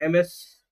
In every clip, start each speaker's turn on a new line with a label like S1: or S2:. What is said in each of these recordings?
S1: MS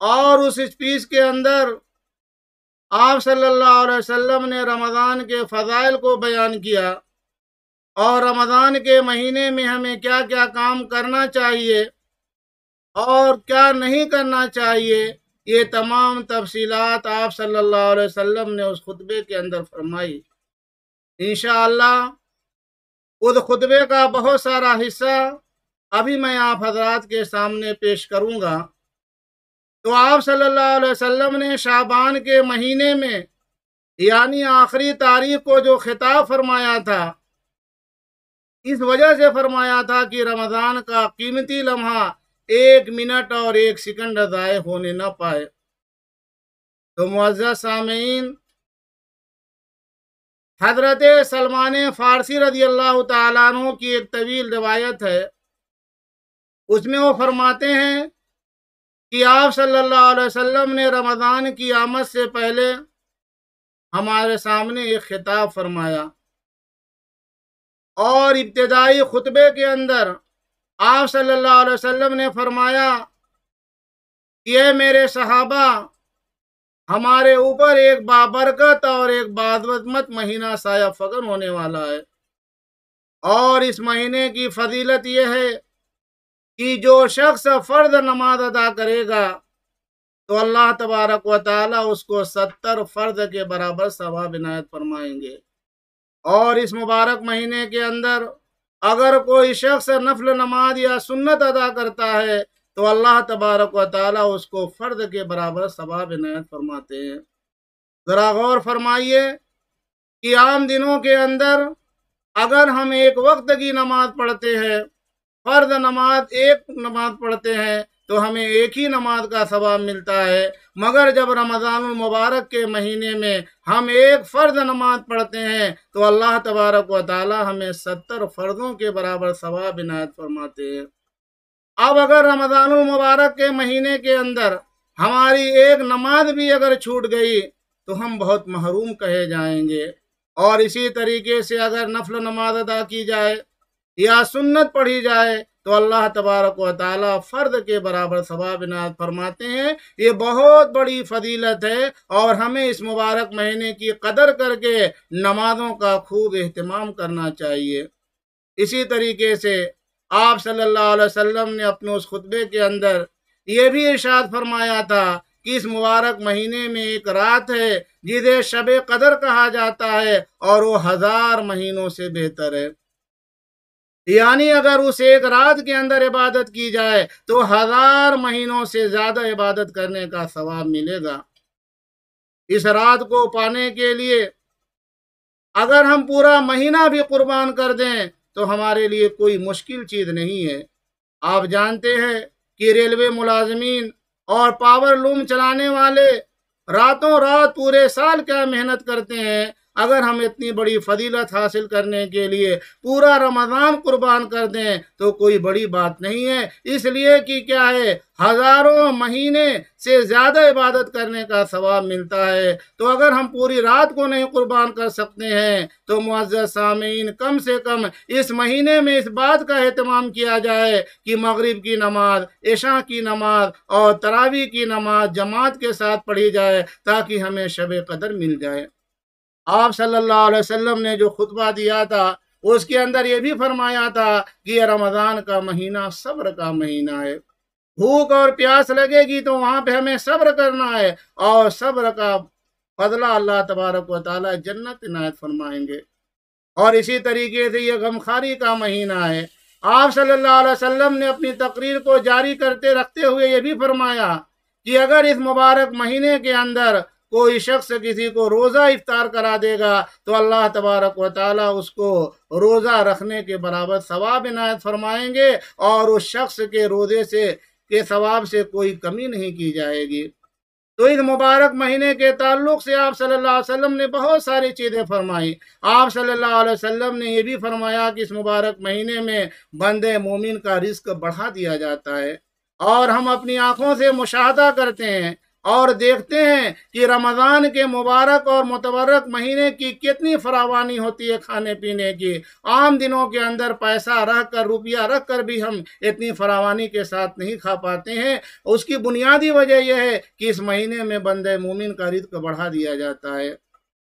S2: اور اس speech کے اندر آپ صلی اللہ علیہ وسلم نے رمضان کے فضائل کو بیان کیا اور رمضان کے مہینے میں ہمیں کیا کیا کام کرنا چاہیے اور کیا نہیں کرنا چاہیے، یہ تمام تفصیلات آپ صلی اللہ علیہ وسلم نے اس خطبے کے اندر فرمائی۔ انشاءاللہ اس خطبے کا بہت سارا حصہ ابھی میں آپ حضرات کے سامنے پیش کروں گا۔ تو آپ صلی اللہ علیہ وسلم نے شعبان کے مہینے میں یعنی آخری تاریخ کو جو خطاب فرمایا تھا، اس وجہ سے فرمایا تھا کہ رمضان کا قیمتی لمحہ 1 منٹ اور 1 سیکنڈ ضائع ہونے نہ پائے۔ تو معزز سامعین، حضرت سلمان فارسی رضی اللہ تعالیٰ عنہ کی ایک طویل روایت ہے، اس میں وہ فرماتے ہیں کہ آپ صلی اللہ علیہ وسلم نے رمضان کی آمد سے پہلے ہمارے سامنے ایک خطاب فرمایا اور ابتدائی خطبے کے اندر آپ صلی اللہ علیہ وسلم نے فرمایا کہ اے میرے صحابہ، ہمارے اوپر ایک بابرکت اور ایک بعظمت مہینہ سایہ فگن ہونے والا ہے، اور اس مہینے کی فضیلت یہ ہے کہ جو شخص فرض نماز ادا کرے گا تو اللہ تبارک و تعالی اس کو 70 فرض کے برابر ثواب عنایت فرمائیں گے۔ اور اس مبارک مہینے کے اندر اگر کوئی شخص نفل نماز یا سنت ادا کرتا ہے تو اللہ تبارک و تعالی اس کو فرض کے برابر ثواب عنایت فرماتے ہیں۔ ذرا غور فرمائیے کہ عام دنوں کے اندر اگر ہم ایک وقت کی نماز پڑھتے ہیں، فرض نماز ایک نماز پڑھتے ہیں تو ہمیں ایک ہی نماز کا ثواب ملتا ہے، مگر جب رمضان المبارک کے مہینے میں ہم ایک فرض نماز پڑھتے ہیں تو اللہ تبارک و تعالی ہمیں 70 فرضوں کے برابر ثواب عنایت فرماتے ہیں۔ اب اگر رمضان المبارک کے مہینے کے اندر ہماری ایک نماز بھی اگر چھوٹ گئی تو ہم بہت محروم کہے جائیں گے، اور اسی طریقے سے اگر نفل نماز ادا کی جائے یا سنت پڑھی جائے تو اللہ تبارک و تعالی فرض کے برابر ثواب عنایت فرماتے ہیں۔ یہ بہت بڑی فضیلت ہے اور ہمیں اس مبارک مہینے کی قدر کر کے نمازوں کا خوب اہتمام کرنا چاہیے۔ اسی طریقے سے آپ صلی اللہ علیہ وسلم نے اپنے اس خطبے کے اندر یہ بھی ارشاد فرمایا تھا کہ اس مبارک مہینے میں ایک رات ہے جسے شب قدر کہا جاتا ہے اور وہ 1000 مہینوں سے بہتر ہے، یعنی اگر اس ایک رات کے اندر عبادت کی جائے تو 1000 مہینوں سے زیادہ عبادت کرنے کا ثواب ملے گا۔ اس رات کو پانے کے لیے اگر ہم پورا مہینہ بھی قربان کر دیں تو ہمارے لیے کوئی مشکل چیز نہیں ہے۔ آپ جانتے ہیں کہ ریلوے ملازمین اور پاور لوم چلانے والے راتوں رات پورے سال کیا محنت کرتے ہیں، اگر ہم اتنی بڑی فضیلت حاصل کرنے کے لیے پورا رمضان قربان کر دیں تو کوئی بڑی بات نہیں ہے، اس لیے کہ کیا ہے، ہزاروں مہینے سے زیادہ عبادت کرنے کا ثواب ملتا ہے۔ تو اگر ہم پوری رات کو نہیں قربان کر سکتے ہیں تو معزز سامعین، کم سے کم اس مہینے میں اس بات کا اہتمام کیا جائے کہ مغرب کی نماز، عشاء کی نماز اور تراویح کی نماز جماعت کے ساتھ پڑھی جائے تاکہ ہمیں شب قدر مل جائے۔ آپ صلی اللہ علیہ وسلم نے جو خطبہ دیا تھا اس کے اندر یہ بھی فرمایا تھا کہ یہ رمضان کا مہینہ صبر کا مہینہ ہے، بھوک اور پیاس لگے گی تو وہاں پہ ہمیں صبر کرنا ہے، اور صبر کا فضلہ اللہ تبارک و تعالی جنت عنایت فرمائیں گے۔ اور اسی طریقے سے یہ غمخواری کا مہینہ ہے۔ آپ صلی اللہ علیہ وسلم نے اپنی تقریر کو جاری رکھتے ہوئے یہ بھی فرمایا کہ اگر اس مبارک مہینے کے اندر کوئی شخص کسی کو روزہ افطار کرا دے گا تو اللہ تبارک و تعالی اس کو روزہ رکھنے کے برابر ثواب عنایت فرمائیں گے، اور اس شخص کے روزے کے ثواب سے کوئی کمی نہیں کی جائے گی۔ تو اس مبارک مہینے کے تعلق سے آپ صلی اللہ علیہ وسلم نے بہت ساری چیزیں فرمائی۔ آپ صلی اللہ علیہ وسلم نے یہ بھی فرمایا کہ اس مبارک مہینے میں بندے مومن کا رزق بڑھا دیا جاتا ہے، اور ہم اپنی آنکھوں سے مشاہدہ کرتے ہیں اور دیکھتے ہیں کہ رمضان کے مبارک اور متبرک مہینے کی کتنی فراوانی ہوتی ہے کھانے پینے کی۔ عام دنوں کے اندر پیسہ رکھ کر، روپیہ رکھ کر بھی ہم اتنی فراوانی کے ساتھ نہیں کھا پاتے ہیں۔ اس کی بنیادی وجہ یہ ہے کہ اس مہینے میں بندہ مومن کا رزق بڑھا دیا جاتا ہے۔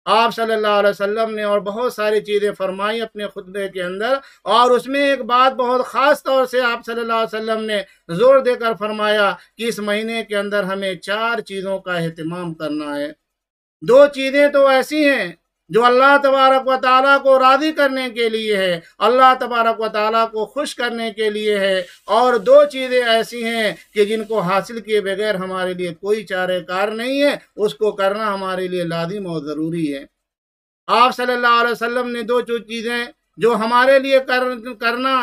S2: آپ صلی اللہ علیہ وسلم نے اور بہت ساری چیزیں فرمائی اپنے خطبے کے اندر، اور اس میں ایک بات بہت خاص طور سے آپ صلی اللہ علیہ وسلم نے زور دے کر فرمایا کہ اس مہینے کے اندر ہمیں 4 چیزوں کا اہتمام کرنا ہے۔ 2 چیزیں تو ایسی ہیں جو اللہ تبارک و تعالیٰ کو راضی کرنے کے لیے ہے، اللہ تبارک و تعالیٰ کو خوش کرنے کے لیے ہے، اور 2 چیزیں ایسی ہیں کہ جن کو حاصل کیے بغیر ہمارے لیے کوئی چارہ کار نہیں ہے، اس کو کرنا ہمارے لیے لازم اور ضروری ہے۔ آپ صلی اللہ علیہ وسلم نے 2 چیزیں جو ہمارے لیے کرنا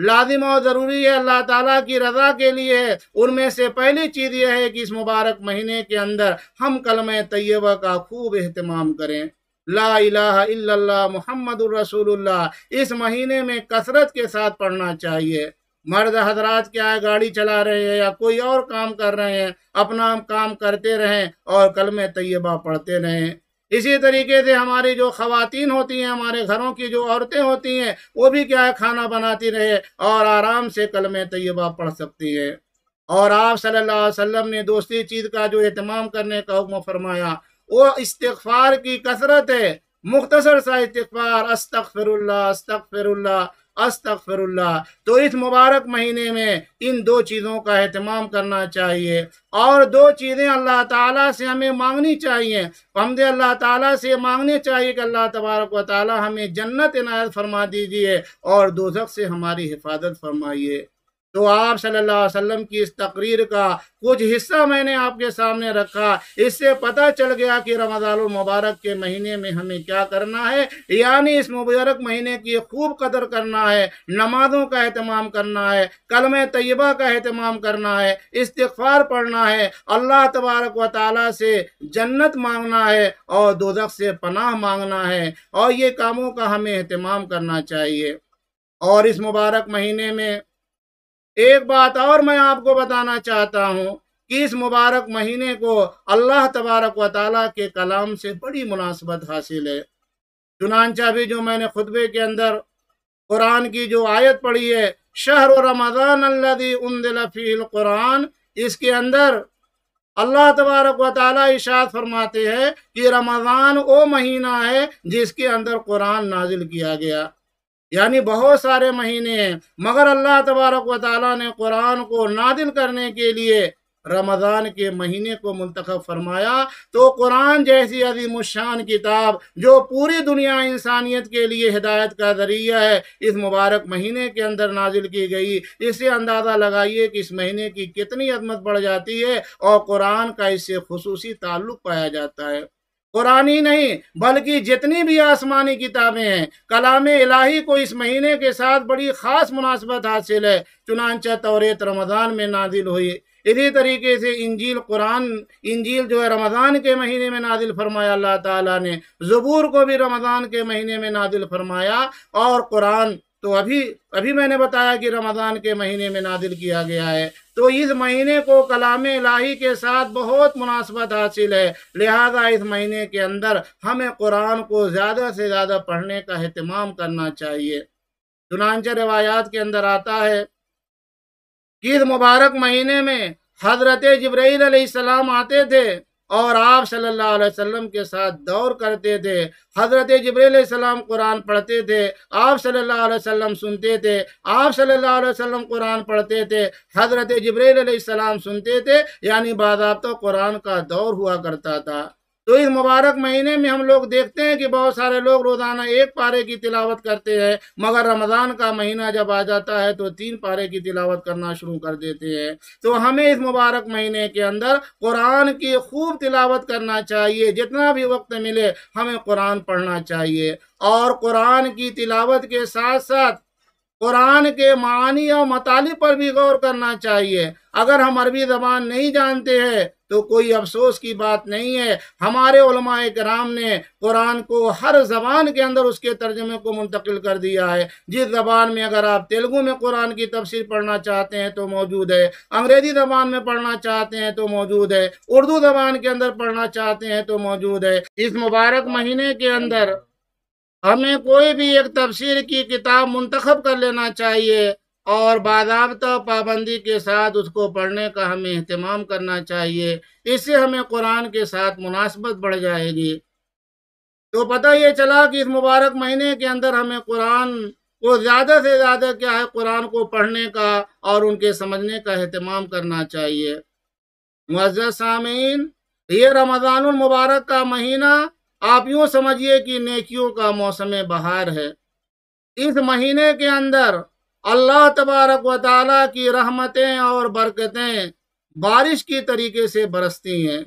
S2: لازم اور ضروری ہے، اللہ تعالیٰ کی رضا کے لیے ہے، ان میں سے پہلی چیز یہ ہے کہ اس مبارک مہینے کے اندر ہم کلمہ طیبہ کا خوب اہتمام کریں۔ لا الہ الا اللہ محمد الرسول اللہ اس مہینے میں کثرت کے ساتھ پڑھنا چاہیے۔ مرد حضرات کیا ہے، گاڑی چلا رہے ہیں یا کوئی اور کام کر رہے ہیں، اپنا کام کرتے رہیں اور کلمہ طیبہ پڑھتے رہیں۔ اسی طریقے سے ہماری جو خواتین ہوتی ہیں، ہمارے گھروں کی جو عورتیں ہوتی ہیں، وہ بھی کیا ہے، کھانا بناتی رہے اور آرام سے کلمہ طیبہ پڑھ سکتی ہے۔ اور آپ صلی اللہ علیہ وسلم نے دوسری چیز کا جو اہتمام کرنے کا حکم فرمایا وہ استغفار کی کثرت ہے۔ مختصر سا استغفار، استغفر اللہ استغفر اللہ استغفر اللہ۔ تو اس مبارک مہینے میں ان 2 چیزوں کا اہتمام کرنا چاہیے، اور 2 چیزیں اللہ تعالیٰ سے ہمیں مانگنی چاہیے۔ ہمیں اللہ تعالیٰ سے مانگنے چاہیے کہ اللہ تبارک و تعالیٰ ہمیں جنت عنایت فرما دیجیے اور دوزخ سے ہماری حفاظت فرمائیے۔ تو آپ صلی اللہ علیہ وسلم کی اس تقریر کا کچھ حصہ میں نے آپ کے سامنے رکھا، اس سے پتہ چل گیا کہ رمضان المبارک کے مہینے میں ہمیں کیا کرنا ہے، یعنی اس مبارک مہینے کی خوب قدر کرنا ہے، نمازوں کا اہتمام کرنا ہے، کلمہ طیبہ کا اہتمام کرنا ہے، استغفار پڑھنا ہے، اللہ تبارک و تعالیٰ سے جنت مانگنا ہے اور دوزخ سے پناہ مانگنا ہے، اور یہ کاموں کا ہمیں اہتمام کرنا چاہیے۔ اور اس مبارک مہینے میں ایک بات اور میں آپ کو بتانا چاہتا ہوں کہ اس مبارک مہینے کو اللہ تبارک و تعالیٰ کے کلام سے بڑی مناسبت حاصل ہے۔ چنانچہ ابھی جو میں نے خطبے کے اندر قرآن کی جو آیت پڑھی ہے، شہر رمضان الذی انزل فیہ القرآن، اس کے اندر اللہ تبارک و تعالیٰ ارشاد فرماتے ہیں کہ رمضان وہ مہینہ ہے جس کے اندر قرآن نازل کیا گیا۔ یعنی بہت سارے مہینے ہیں، مگر اللہ تبارک و تعالیٰ نے قرآن کو نازل کرنے کے لیے رمضان کے مہینے کو منتخب فرمایا۔ تو قرآن جیسی عظیم الشان کتاب جو پوری دنیا انسانیت کے لیے ہدایت کا ذریعہ ہے، اس مبارک مہینے کے اندر نازل کی گئی۔ اس سے اندازہ لگائیے کہ اس مہینے کی کتنی عظمت بڑھ جاتی ہے، اور قرآن کا اس سے خصوصی تعلق پایا جاتا ہے۔ قرآن ہی نہیں بلکہ جتنی بھی آسمانی کتابیں ہیں، کلام الہی کو اس مہینے کے ساتھ بڑی خاص مناسبت حاصل ہے۔ چنانچہ توریت رمضان میں نازل ہوئی، اسی طریقے سے انجیل جو ہے رمضان کے مہینے میں نازل فرمایا اللہ تعالیٰ نے، زبور کو بھی رمضان کے مہینے میں نازل فرمایا، اور قرآن تو ابھی میں نے بتایا کہ رمضان کے مہینے میں نازل کیا گیا ہے۔ تو اس مہینے کو کلام الہی کے ساتھ بہت مناسبت حاصل ہے، لہذا اس مہینے کے اندر ہمیں قرآن کو زیادہ سے زیادہ پڑھنے کا اہتمام کرنا چاہیے۔ چنانچہ روایات کے اندر آتا ہے کہ اس مبارک مہینے میں حضرت جبرائیل علیہ السلام آتے تھے اور آپ صلی اللہ علیہ وسلم کے ساتھ دور کرتے تھے۔ حضرت جبرائیل علیہ السلام قرآن پڑھتے تھے، آپ صلی اللہ علیہ وسلم سنتے تھے، آپ صلی اللہ علیہ وسلم قرآن پڑھتے تھے، حضرت جبرائیل علیہ السلام سنتے تھے، یعنی باضابطہ قرآن کا دور ہوا کرتا تھا۔ تو اس مبارک مہینے میں ہم لوگ دیکھتے ہیں کہ بہت سارے لوگ روزانہ 1 پارے کی تلاوت کرتے ہیں، مگر رمضان کا مہینہ جب آ جاتا ہے تو 3 پارے کی تلاوت کرنا شروع کر دیتے ہیں۔ تو ہمیں اس مبارک مہینے کے اندر قرآن کی خوب تلاوت کرنا چاہیے، جتنا بھی وقت ملے ہمیں قرآن پڑھنا چاہیے، اور قرآن کی تلاوت کے ساتھ ساتھ قرآن کے معانی اور مطالب پر بھی غور کرنا چاہیے۔ اگر ہم عربی زبان نہیں جانتے ہیں تو کوئی افسوس کی بات نہیں ہے۔ ہمارے علماء کرام نے قرآن کو ہر زبان کے اندر اس کے ترجمے کو منتقل کر دیا ہے۔ جس زبان میں اگر آپ تیلگو میں قرآن کی تفسیر پڑھنا چاہتے ہیں تو موجود ہے، انگریزی زبان میں پڑھنا چاہتے ہیں تو موجود ہے، اردو زبان کے اندر پڑھنا چاہتے ہیں تو موجود ہے۔ اس مبارک مہینے کے اندر ہمیں کوئی بھی ایک تفسیر کی کتاب منتخب کر لینا چاہیے اور باضابطہ پابندی کے ساتھ اس کو پڑھنے کا ہمیں اہتمام کرنا چاہیے۔ اس سے ہمیں قرآن کے ساتھ مناسبت بڑھ جائے گی۔ تو پتہ یہ چلا کہ اس مبارک مہینے کے اندر ہمیں قرآن کو زیادہ سے زیادہ کیا ہے، قرآن کو پڑھنے کا اور ان کے سمجھنے کا اہتمام کرنا چاہیے۔ معزز سامعین، یہ رمضان المبارک کا مہینہ آپ یوں سمجھیے کہ نیکیوں کا موسم بہار ہے۔ اس مہینے کے اندر اللہ تبارک و تعالیٰ کی رحمتیں اور برکتیں بارش کی طریقے سے برستی ہیں،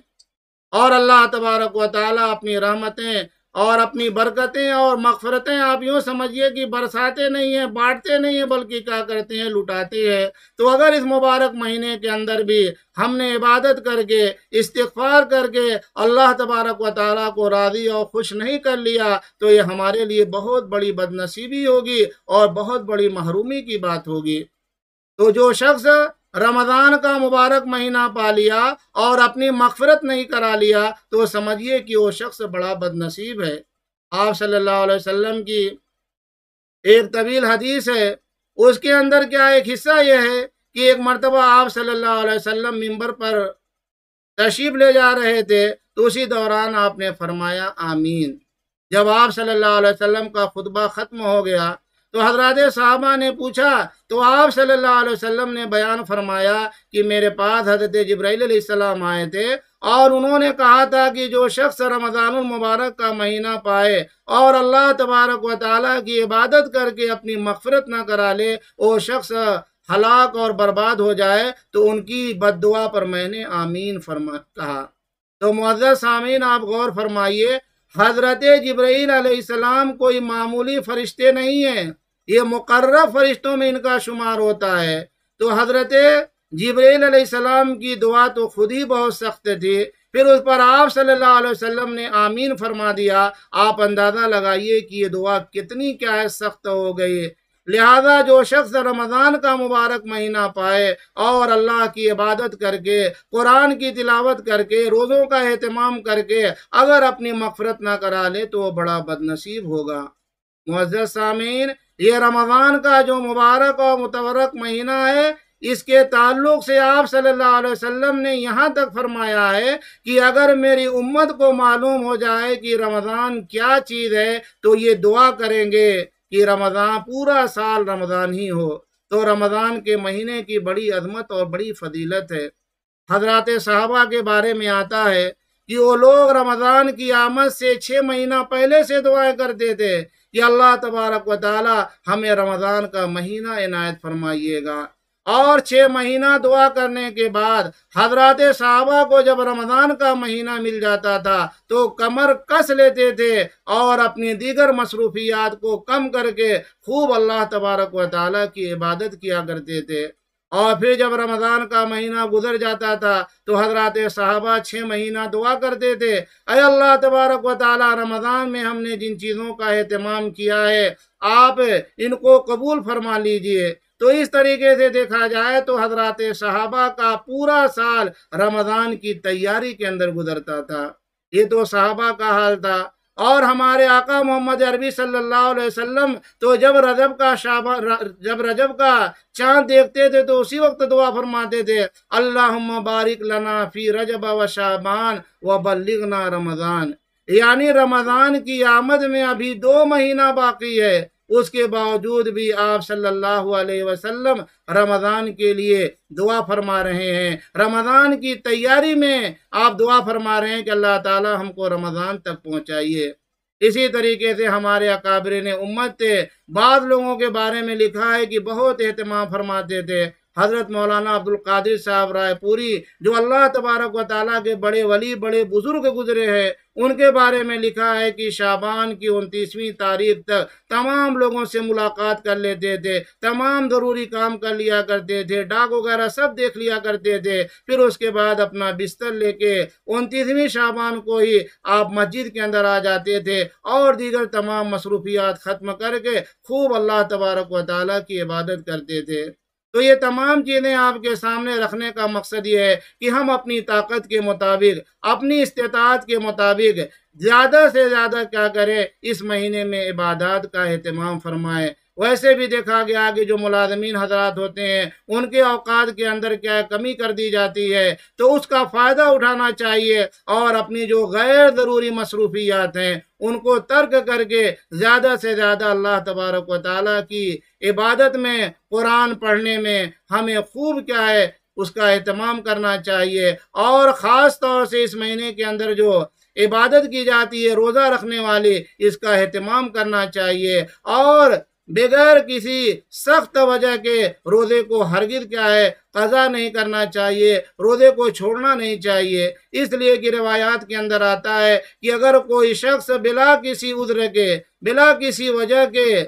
S2: اور اللہ تبارک و تعالیٰ اپنی رحمتیں اور اپنی برکتیں اور مغفرتیں آپ یوں سمجھیے کہ برساتے نہیں ہیں، بانٹتے نہیں ہیں، بلکہ کیا کرتے ہیں، لٹاتے ہیں۔ تو اگر اس مبارک مہینے کے اندر بھی ہم نے عبادت کر کے، استغفار کر کے اللہ تبارک و تعالیٰ کو راضی اور خوش نہیں کر لیا تو یہ ہمارے لیے بہت بڑی بد نصیبی ہوگی اور بہت بڑی محرومی کی بات ہوگی۔ تو جو شخص رمضان کا مبارک مہینہ پا لیا اور اپنی مغفرت نہیں کرا لیا تو سمجھیے کہ وہ شخص بڑا بد نصیب ہے۔ آپ صلی اللہ علیہ وسلم کی ایک طویل حدیث ہے، اس کے اندر کیا ایک حصہ یہ ہے کہ ایک مرتبہ آپ صلی اللہ علیہ وسلم منبر پر تشریف لے جا رہے تھے تو اسی دوران آپ نے فرمایا آمین۔ جب آپ صلی اللہ علیہ وسلم کا خطبہ ختم ہو گیا تو حضرات صحابہ نے پوچھا تو آپ صلی اللہ علیہ وسلم نے بیان فرمایا کہ میرے پاس حضرت جبرائیل علیہ السلام آئے تھے اور انہوں نے کہا تھا کہ جو شخص رمضان المبارک کا مہینہ پائے اور اللہ تبارک و تعالیٰ کی عبادت کر کے اپنی مغفرت نہ کرا لے وہ شخص ہلاک اور برباد ہو جائے، تو ان کی بد دعا پر میں نے آمین کہا۔ تو معزز سامعین، آپ غور فرمائیے، حضرت جبرائیل علیہ السلام کوئی معمولی فرشتے نہیں ہیں، یہ مقرب فرشتوں میں ان کا شمار ہوتا ہے۔ تو حضرت جبرائیل علیہ السلام کی دعا تو خود ہی بہت سخت تھی، پھر اس پر آپ صلی اللہ علیہ وسلم نے آمین فرما دیا۔ آپ اندازہ لگائیے کہ یہ دعا کتنی کیا ہے، سخت ہو گئی۔ لہذا جو شخص رمضان کا مبارک مہینہ پائے اور اللہ کی عبادت کر کے، قرآن کی تلاوت کر کے، روزوں کا اہتمام کر کے اگر اپنی مغفرت نہ کرا لے تو وہ بڑا بد نصیب ہوگا۔ معزز سامعین، یہ رمضان کا جو مبارک اور متبرک مہینہ ہے، اس کے تعلق سے آپ صلی اللہ علیہ وسلم نے یہاں تک فرمایا ہے کہ اگر میری امت کو معلوم ہو جائے کہ رمضان کیا چیز ہے تو یہ دعا کریں گے کہ رمضان پورا سال رمضان ہی ہو۔ تو رمضان کے مہینے کی بڑی عظمت اور بڑی فضیلت ہے۔ حضرات صحابہ کے بارے میں آتا ہے کہ وہ لوگ رمضان کی آمد سے 6 مہینہ پہلے سے دعائیں کرتے تھے کہ اللہ تبارک و تعالی ہمیں رمضان کا مہینہ عنایت فرمائیے گا، اور 6 مہینہ دعا کرنے کے بعد حضرات صحابہ کو جب رمضان کا مہینہ مل جاتا تھا تو کمر کس لیتے تھے اور اپنی دیگر مصروفیات کو کم کر کے خوب اللہ تبارک و تعالیٰ کی عبادت کیا کرتے تھے۔ اور پھر جب رمضان کا مہینہ گزر جاتا تھا تو حضرات صحابہ 6 مہینہ دعا کرتے تھے، اے اللہ تبارک و تعالیٰ، رمضان میں ہم نے جن چیزوں کا اہتمام کیا ہے آپ ان کو قبول فرما لیجئے۔ تو اس طریقے سے دیکھا جائے تو حضرات صحابہ کا پورا سال رمضان کی تیاری کے اندر گزرتا تھا۔ یہ تو صحابہ کا حال تھا۔ اور ہمارے آقا محمد عربی صلی اللہ علیہ وسلم تو جب رجب کا چاند دیکھتے تھے تو اسی وقت دعا فرماتے تھے، اللہم بارک لنا فی رجب و شعبان و بلغنا رمضان، یعنی رمضان کی آمد میں ابھی 2 مہینہ باقی ہے، اس کے باوجود بھی آپ صلی اللہ علیہ وسلم رمضان کے لیے دعا فرما رہے ہیں۔ رمضان کی تیاری میں آپ دعا فرما رہے ہیں کہ اللہ تعالی ہم کو رمضان تک پہنچائیے۔ اسی طریقے سے ہمارے اکابرین امت تھے، بعض لوگوں کے بارے میں لکھا ہے کہ بہت اہتمام فرماتے تھے، حضرت مولانا عبد القادر صاحب رائے پوری جو اللہ تبارک و تعالیٰ کے بڑے ولی بڑے بزرگ گزرے ہیں، ان کے بارے میں لکھا ہے کہ شعبان کی 29ویں تاریخ تک تمام لوگوں سے ملاقات کر لیتے تھے، تمام ضروری کام کر لیا کرتے تھے، ڈاک وغیرہ سب دیکھ لیا کرتے تھے، پھر اس کے بعد اپنا بستر لے کے 29ویں شعبان کو ہی آپ مسجد کے اندر آ جاتے تھے اور دیگر تمام مصروفیات ختم کر کے خوب اللہ تبارک و تعالیٰ کی عبادت کرتے تھے۔ تو یہ تمام چیزیں آپ کے سامنے رکھنے کا مقصد یہ ہے کہ ہم اپنی طاقت کے مطابق، اپنی استطاعت کے مطابق زیادہ سے زیادہ کیا کریں، اس مہینے میں عبادات کا اہتمام فرمائیں۔ ویسے بھی دیکھا گیا کہ جو ملازمین حضرات ہوتے ہیں ان کے اوقات کے اندر کیا کمی کر دی جاتی ہے، تو اس کا فائدہ اٹھانا چاہیے اور اپنی جو غیر ضروری مصروفیات ہیں ان کو ترک کر کے زیادہ سے زیادہ اللہ تبارک و تعالیٰ کی عبادت میں، قرآن پڑھنے میں ہمیں خوب کیا ہے اس کا اہتمام کرنا چاہیے۔ اور خاص طور سے اس مہینے کے اندر جو عبادت کی جاتی ہے روزہ رکھنے والی، اس کا اہتمام کرنا چاہیے اور بغیر کسی سخت وجہ کے روزے کو ہرگز کیا ہے قضا نہیں کرنا چاہیے، روزے کو چھوڑنا نہیں چاہیے۔ اس لیے کہ روایات کے اندر آتا ہے کہ اگر کوئی شخص بلا کسی عذر کے، بلا کسی وجہ کے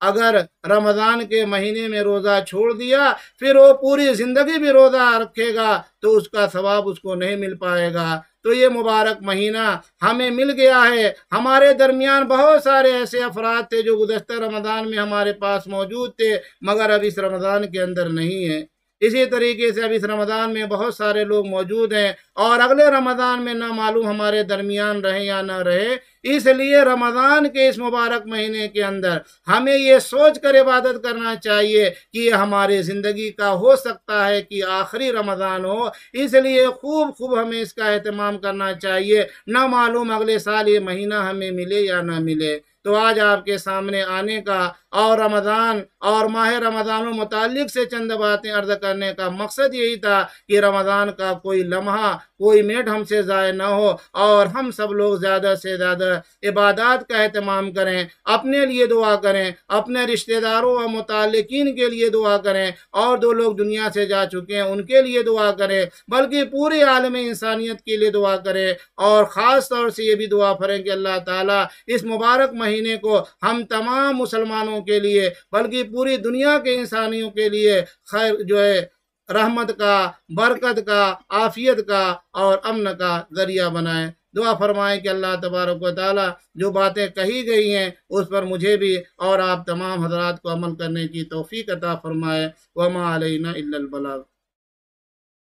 S2: اگر رمضان کے مہینے میں روزہ چھوڑ دیا، پھر وہ پوری زندگی بھی روزہ رکھے گا تو اس کا ثواب اس کو نہیں مل پائے گا۔ تو یہ مبارک مہینہ ہمیں مل گیا ہے۔ ہمارے درمیان بہت سارے ایسے افراد تھے جو گزشتہ رمضان میں ہمارے پاس موجود تھے مگر اب اس رمضان کے اندر نہیں ہیں۔ اسی طریقے سے اب اس رمضان میں بہت سارے لوگ موجود ہیں اور اگلے رمضان میں نہ معلوم ہمارے درمیان رہیں یا نہ رہے۔ اس لیے رمضان کے اس مبارک مہینے کے اندر ہمیں یہ سوچ کر عبادت کرنا چاہیے کہ یہ ہماری زندگی کا ہو سکتا ہے کہ آخری رمضان ہو، اس لیے خوب ہمیں اس کا اہتمام کرنا چاہیے، نہ معلوم اگلے سال یہ مہینہ ہمیں ملے یا نہ ملے۔ تو آج آپ کے سامنے آنے کا اور رمضان اور ماہ رمضان و متعلق سے چند باتیں عرض کرنے کا مقصد یہی تھا کہ رمضان کا کوئی لمحہ، کوئی منٹ ہم سے ضائع نہ ہو اور ہم سب لوگ زیادہ سے زیادہ عبادات کا اہتمام کریں، اپنے لیے دعا کریں، اپنے رشتہ داروں و متعلقین کے لیے دعا کریں اور جو لوگ دنیا سے جا چکے ہیں ان کے لیے دعا کریں، بلکہ پورے عالم انسانیت کے لیے دعا کریں اور خاص طور سے یہ بھی دعا کریں کہ اللہ تعالیٰ اس مبارک مہینے کو ہم تمام مسلمانوں کے لیے بلکہ پوری دنیا کے انسانیوں کے لیے خیر جو ہے رحمت کا، برکت کا، عافیت کا اور امن کا ذریعہ بنائیں۔ دعا فرمائیں کہ اللہ تبارک و تعالیٰ جو باتیں کہی گئی ہیں اس پر مجھے بھی اور آپ تمام حضرات کو عمل کرنے کی توفیق عطا فرمائے۔ وما علینا الا البلاغ۔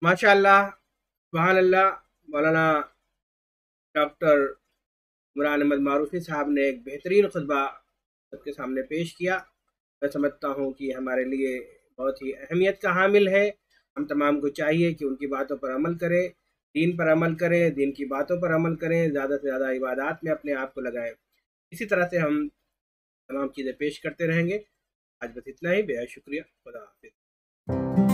S1: ماشاء اللہ، سبحان اللہ۔ مولانا ڈاکٹر عمران احمد معروفی صاحب نے ایک بہترین خطبہ سب کے سامنے پیش کیا۔ میں سمجھتا ہوں کہ ہمارے لیے بہت ہی اہمیت کا حامل ہے۔ ہم تمام کو چاہیے کہ ان کی باتوں پر عمل کریں، دین پر عمل کریں، دین کی باتوں پر عمل کریں، زیادہ سے زیادہ عبادات میں اپنے آپ کو لگائیں۔ اسی طرح سے ہم تمام چیزیں پیش کرتے رہیں گے۔ آج بس اتنا ہی، بے حد شکریہ۔ خدا حافظ۔